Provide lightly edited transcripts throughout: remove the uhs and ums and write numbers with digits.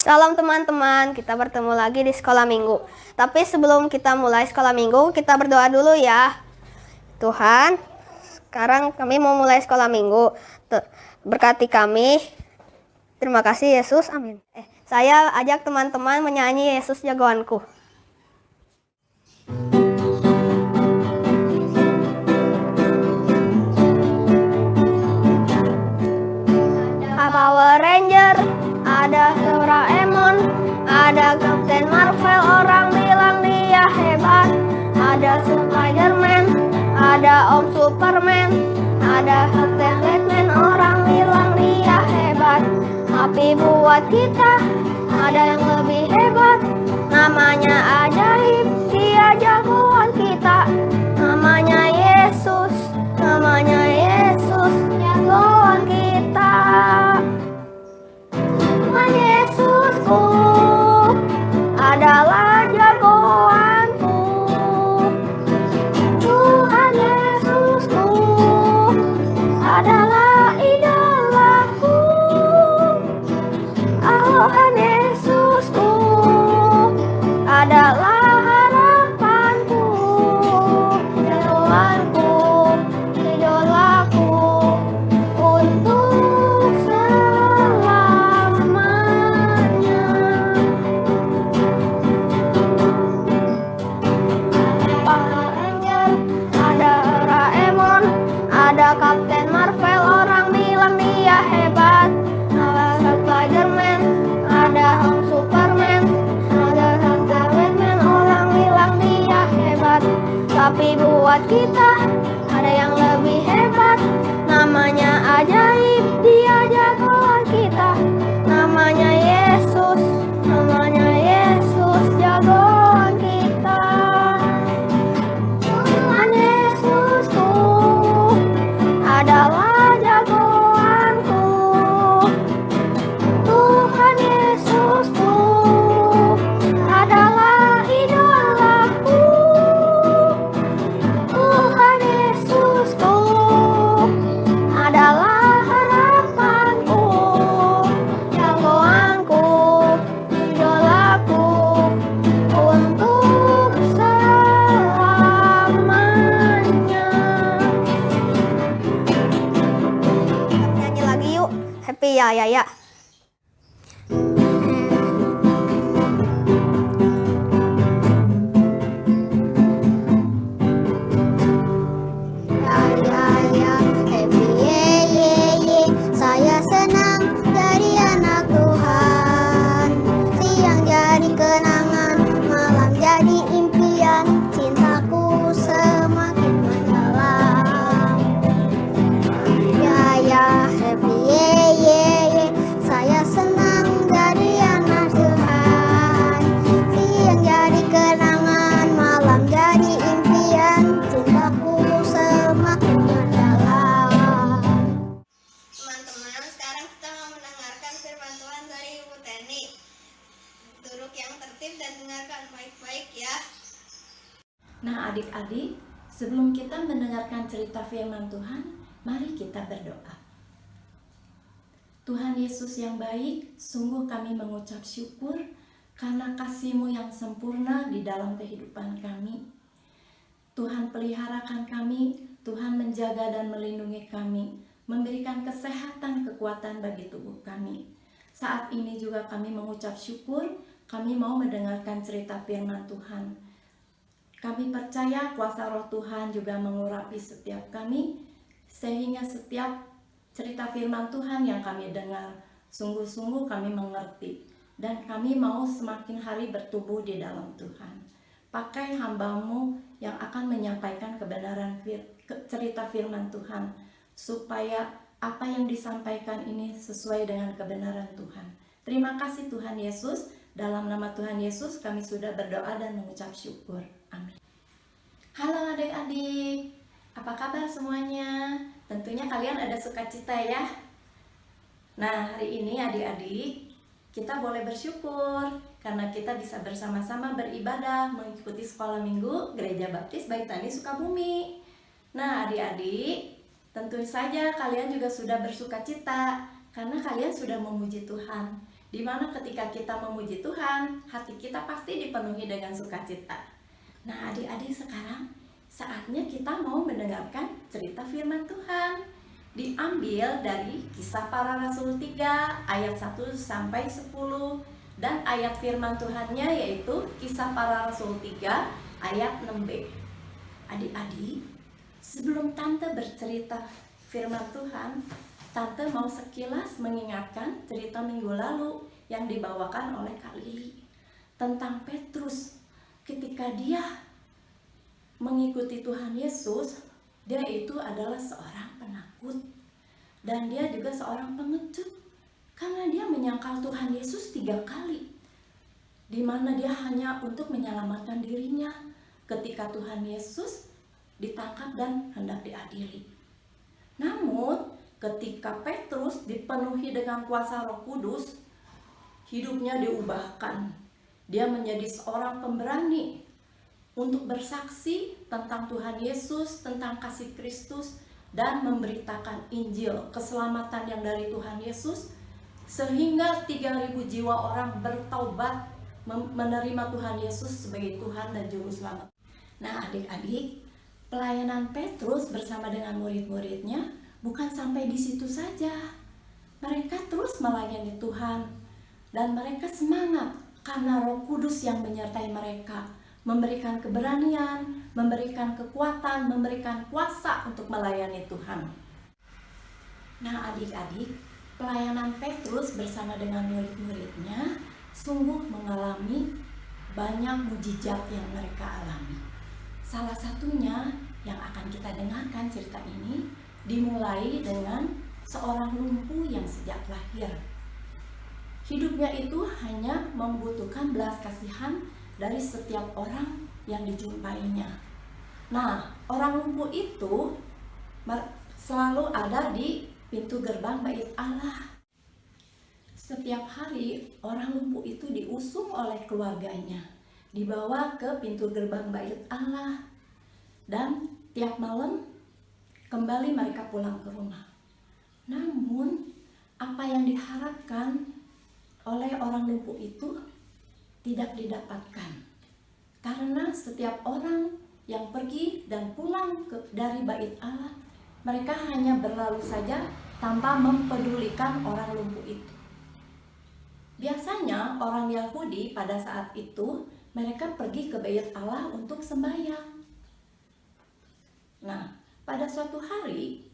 Salam teman-teman, kita bertemu lagi di sekolah minggu. Tapi sebelum kita mulai sekolah minggu, kita berdoa dulu ya. Tuhan, sekarang kami mau mulai sekolah minggu. Berkati kami. Terima kasih Yesus, amin. Saya ajak teman-teman menyanyi Yesus jagoanku. Power Ranger, ada Doraemon, ada Captain Marvel, orang bilang dia hebat. Ada Spider-Man, ada Om Superman, ada Captain Batman, orang bilang dia hebat. Tapi buat kita ada yang lebih hebat, namanya ajaib, dia jagoan kita. Namanya Yesus, jagoan kita. Tuhan Yesusku adalah jagoanku. Tuhan Yesusku adalah idolaku. Tuhan Yesusku adalah harapanku, jagoanku, idolaku untuk selamanya. Power Ranger, ada Doraemon, ada Captain Marvel, orang bilang dia hebat. Ada Spider-Man, ada Om Superman, ada Captain Batman, orang bilang dia hebat. Tapi buat kita ada yang lebih hebat, namanya ajaib, dia jagoan kita. Namanya Yesus, jagoan kita. Tuhan Yesusku adalah jagoanku. Tuhan Yesusku adalah idolaku. Tuhan Yesusku adalah harapanku, jagoanku, idolaku untuk selamanya. Kita nyanyi lagi yuk, happy ya ya ya. Saya senang jadi anak Tuhan. Siang jadi kenangan, malam jadi impian. Cintaku semakin mendalam. Happy saya senang jadi anak Tuhan. Siang jadi kenangan, malam jadi impian. Cintaku semakin mendalam. Teman-teman, sekarang kita mau mendengarkan firman Tuhan dari Ibu Teni. Duduk yang tertib dan dengarkan baik-baik ya. Nah adik-adik, sebelum kita mendengarkan cerita firman Tuhan, mari kita berdoa. Tuhan Yesus yang baik, sungguh kami mengucap syukur karena kasih-Mu yang sempurna di dalam kehidupan kami. Tuhan peliharakan kami, Tuhan menjaga dan melindungi kami, memberikan kesehatan, kekuatan bagi tubuh kami. Saat ini juga kami mengucap syukur, kami mau mendengarkan cerita firman Tuhan. Kami percaya kuasa Roh Tuhan juga mengurapi setiap kami, sehingga setiap cerita firman Tuhan yang kami dengar, sungguh-sungguh kami mengerti, dan kami mau semakin hari bertumbuh di dalam Tuhan. Pakai hamba-Mu yang akan menyampaikan kebenaran cerita firman Tuhan, supaya apa yang disampaikan ini sesuai dengan kebenaran Tuhan. Terima kasih Tuhan Yesus, dalam nama Tuhan Yesus kami sudah berdoa dan mengucap syukur. Amin. Halo adik-adik, apa kabar semuanya? Tentunya kalian ada sukacita ya. Nah hari ini adik-adik kita boleh bersyukur karena kita bisa bersama-sama beribadah mengikuti sekolah minggu Gereja Baptis Baitani Sukabumi. Nah adik-adik, tentu saja kalian juga sudah bersukacita karena kalian sudah memuji Tuhan. di mana ketika kita memuji Tuhan, hati kita pasti dipenuhi dengan sukacita. Nah, adik-adik, sekarang saatnya kita mau mendengarkan cerita firman Tuhan. Diambil dari Kisah Para Rasul 3 ayat 1 sampai 10 dan ayat firman Tuhannya yaitu Kisah Para Rasul 3 ayat 6b. Adik-adik, sebelum Tante bercerita firman Tuhan, Tante mau sekilas mengingatkan cerita minggu lalu yang dibawakan oleh Kak Lili tentang Petrus. Ketika dia mengikuti Tuhan Yesus, dia itu adalah seorang penakut dan dia juga seorang pengecut karena dia menyangkal Tuhan Yesus 3 kali, di mana dia hanya untuk menyelamatkan dirinya ketika Tuhan Yesus ditangkap dan hendak diadili. Namun ketika Petrus dipenuhi dengan kuasa Roh Kudus, hidupnya diubahkan. Dia menjadi seorang pemberani untuk bersaksi tentang Tuhan Yesus, tentang kasih Kristus, dan memberitakan Injil, keselamatan yang dari Tuhan Yesus, sehingga 3.000 jiwa orang bertaubat menerima Tuhan Yesus sebagai Tuhan dan Juru Selamat. Nah, adik-adik, pelayanan Petrus bersama dengan murid-muridnya bukan sampai di situ saja. Mereka terus melayani Tuhan dan mereka semangat karena Roh Kudus yang menyertai mereka, memberikan keberanian, memberikan kekuatan, memberikan kuasa untuk melayani Tuhan. Nah, adik-adik, pelayanan Petrus bersama dengan murid-muridnya sungguh mengalami banyak mujizat yang mereka alami. Salah satunya yang akan kita dengarkan cerita ini dimulai dengan seorang lumpuh yang sejak lahir. Hidupnya itu hanya membutuhkan belas kasihan dari setiap orang yang dijumpainya. Nah, orang lumpuh itu selalu ada di pintu gerbang Bait Allah. Setiap hari orang lumpuh itu diusung oleh keluarganya, dibawa ke pintu gerbang Bait Allah, dan tiap malam kembali mereka pulang ke rumah. Namun, apa yang diharapkan oleh orang lumpuh itu tidak didapatkan. Karena setiap orang yang pergi dan pulang dari Bait Allah, mereka hanya berlalu saja tanpa mempedulikan orang lumpuh itu. Biasanya orang Yahudi pada saat itu mereka pergi ke Bait Allah untuk sembahyang. Nah, pada suatu hari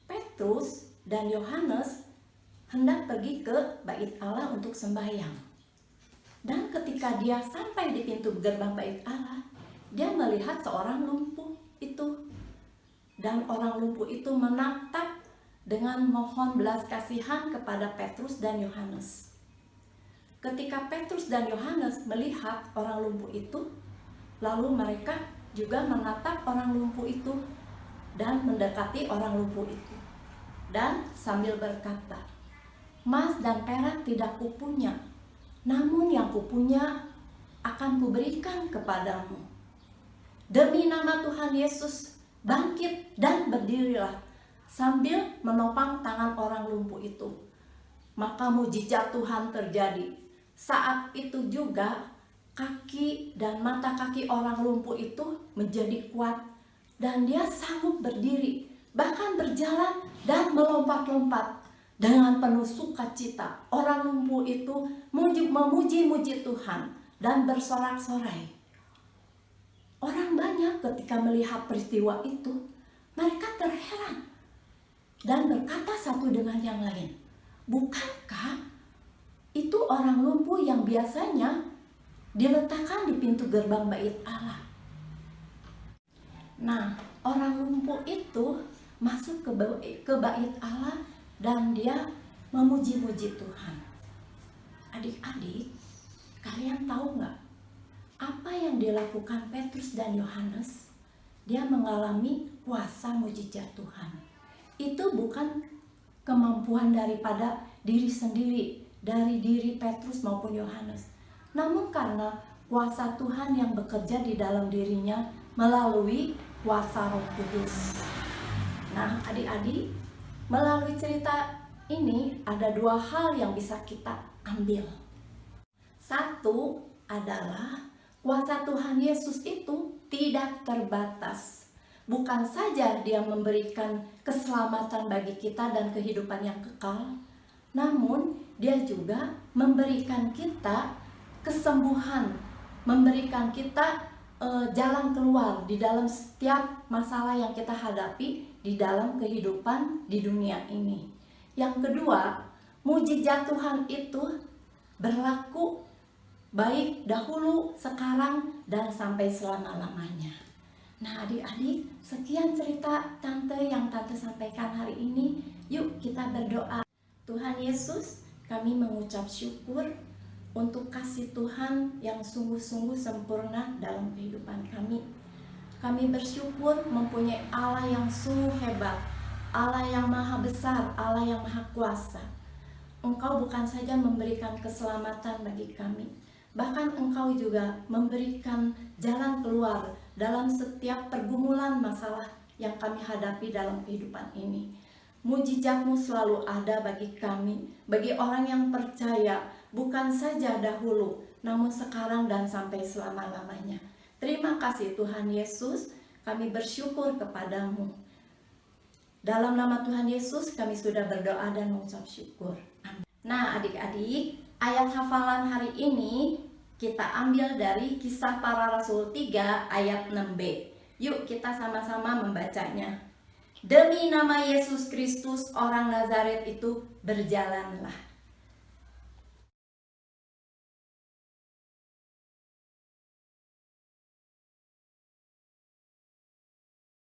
Petrus dan Yohanes hendak pergi ke Bait Allah untuk sembahyang. Dan ketika dia sampai di pintu gerbang Bait Allah, dia melihat seorang lumpuh itu. Dan orang lumpuh itu menatap dengan mohon belas kasihan kepada Petrus dan Yohanes. Ketika Petrus dan Yohanes melihat orang lumpuh itu, lalu mereka juga menatap orang lumpuh itu dan mendekati orang lumpuh itu. Dan sambil berkata, "Emas dan perak tidak kupunya, namun yang kupunya akan kuberikan kepadamu. Demi nama Tuhan Yesus, bangkit dan berdirilah," sambil menopang tangan orang lumpuh itu. Maka mujizat Tuhan terjadi. Saat itu juga kaki dan mata kaki orang lumpuh itu menjadi kuat dan dia sanggup berdiri, bahkan berjalan dan melompat-lompat. Dengan penuh sukacita, orang lumpuh itu memuji-muji Tuhan dan bersorak-sorai. Orang banyak ketika melihat peristiwa itu, mereka terheran dan berkata satu dengan yang lain, "Bukankah itu orang lumpuh yang biasanya diletakkan di pintu gerbang Bait Allah?" Nah, orang lumpuh itu masuk ke Bait Allah dan dia memuji-muji Tuhan. Adik-adik, kalian tahu nggak apa yang dilakukan Petrus dan Yohanes? Dia mengalami kuasa mujizat Tuhan. Itu bukan kemampuan daripada diri sendiri, dari diri Petrus maupun Yohanes, namun karena kuasa Tuhan yang bekerja di dalam dirinya melalui kuasa Roh Kudus. Nah, adik-adik, melalui cerita ini ada dua hal yang bisa kita ambil. Satu adalah kuasa Tuhan Yesus itu tidak terbatas. Bukan saja Dia memberikan keselamatan bagi kita dan kehidupan yang kekal, namun Dia juga memberikan kita kesembuhan, memberikan kita jalan keluar di dalam setiap masalah yang kita hadapi di dalam kehidupan di dunia ini. Yang kedua, mujizat Tuhan itu berlaku baik dahulu, sekarang, dan sampai selama-lamanya. Nah adik-adik, sekian cerita Tante yang Tante sampaikan hari ini. Yuk kita berdoa. Tuhan Yesus, kami mengucap syukur untuk kasih Tuhan yang sungguh-sungguh sempurna dalam kehidupan kami. Kami bersyukur mempunyai Allah yang sungguh hebat, Allah yang maha besar, Allah yang maha kuasa. Engkau bukan saja memberikan keselamatan bagi kami, bahkan Engkau juga memberikan jalan keluar dalam setiap pergumulan masalah yang kami hadapi dalam kehidupan ini. Mujizat-Mu selalu ada bagi kami, bagi orang yang percaya, bukan saja dahulu, namun sekarang dan sampai selama-lamanya. Terima kasih Tuhan Yesus, kami bersyukur kepadamu. Dalam nama Tuhan Yesus kami sudah berdoa dan mengucap syukur. Amin. Nah adik-adik, ayat hafalan hari ini kita ambil dari Kisah Para Rasul 3 ayat 6b. Yuk kita sama-sama membacanya. Demi nama Yesus Kristus orang Nazaret itu berjalanlah.